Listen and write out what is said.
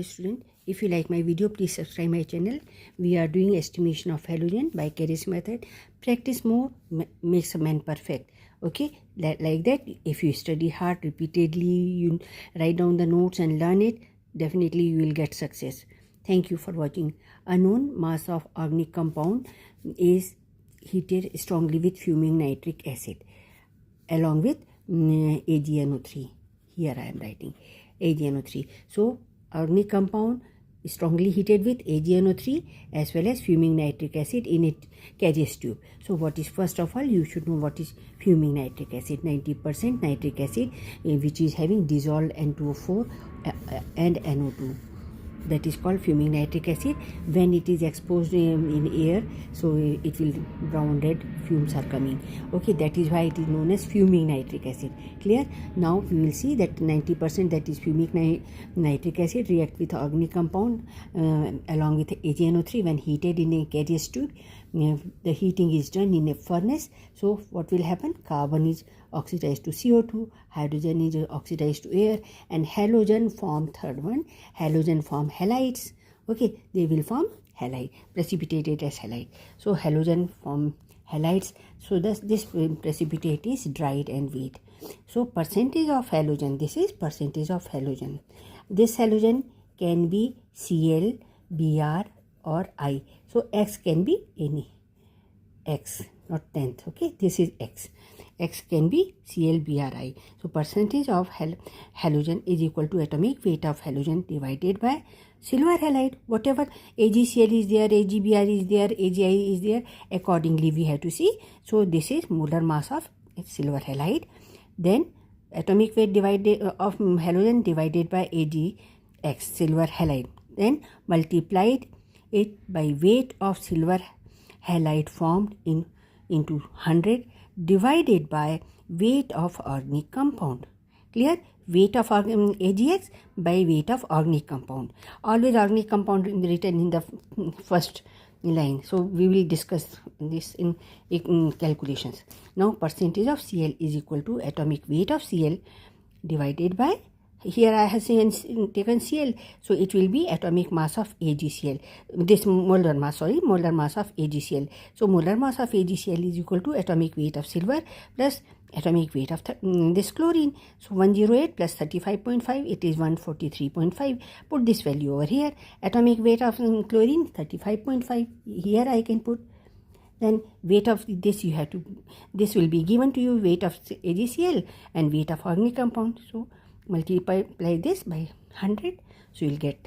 Student, if you like my video, please subscribe my channel. We are doing estimation of halogen by Carey's method. Practice more makes a man perfect. Okay, like that, if you study hard repeatedly, you write down the notes and learn it, definitely you will get success. Thank you for watching. A known mass of organic compound is heated strongly with fuming nitric acid along with AgNO3. Here I am writing AgNO3. So organic compound is strongly heated with AgNO3 as well as fuming nitric acid in a Carey's tube. So what is, first of all, you should know what is fuming nitric acid. 90% nitric acid which is having dissolved N2O4 and NO2. That is called fuming nitric acid. When it is exposed in air, so it will brown red fumes are coming. Okay, that is why it is known as fuming nitric acid. Clear? Now we will see that 90% that is fuming nitric acid react with organic compound along with AgNO3 when heated in a Carey's tube. The heating is done in a furnace. So what will happen? Carbon is oxidized to CO2, hydrogen is oxidized to air, and halogen form, third one, halogen form halides. Okay, they will form halide, precipitated as halide. So halogen form halides. So thus this precipitate is dried and weighed. So percentage of halogen, this is percentage of halogen. This halogen can be Cl, Br or I. So X can be any. X, not tenth. Okay, this is X. X can be ClBri. So percentage of halogen is equal to atomic weight of halogen divided by silver halide. Whatever AgCl is there, AgBr is there, AgI is there, accordingly we have to see. So this is molar mass of silver halide. Then atomic weight divided of halogen divided by AgX, silver halide. Then multiplied it by weight of silver halide formed into 100 divided by weight of organic compound. Clear? Weight of AgX by weight of organic compound. Always organic compound written in the first line. So we will discuss this in calculations. Now percentage of Cl is equal to atomic weight of Cl divided by, here I have taken Cl, so it will be atomic mass of AgCl. This molar mass of AgCl. So molar mass of AgCl is equal to atomic weight of silver plus atomic weight of this chlorine. So 108 plus 35.5, it is 143.5. Put this value over here. Atomic weight of chlorine 35.5. Here I can put. Then weight of this you have to, this will be given to you, weight of AgCl and weight of organic compound. So multiply this by 100, so you will get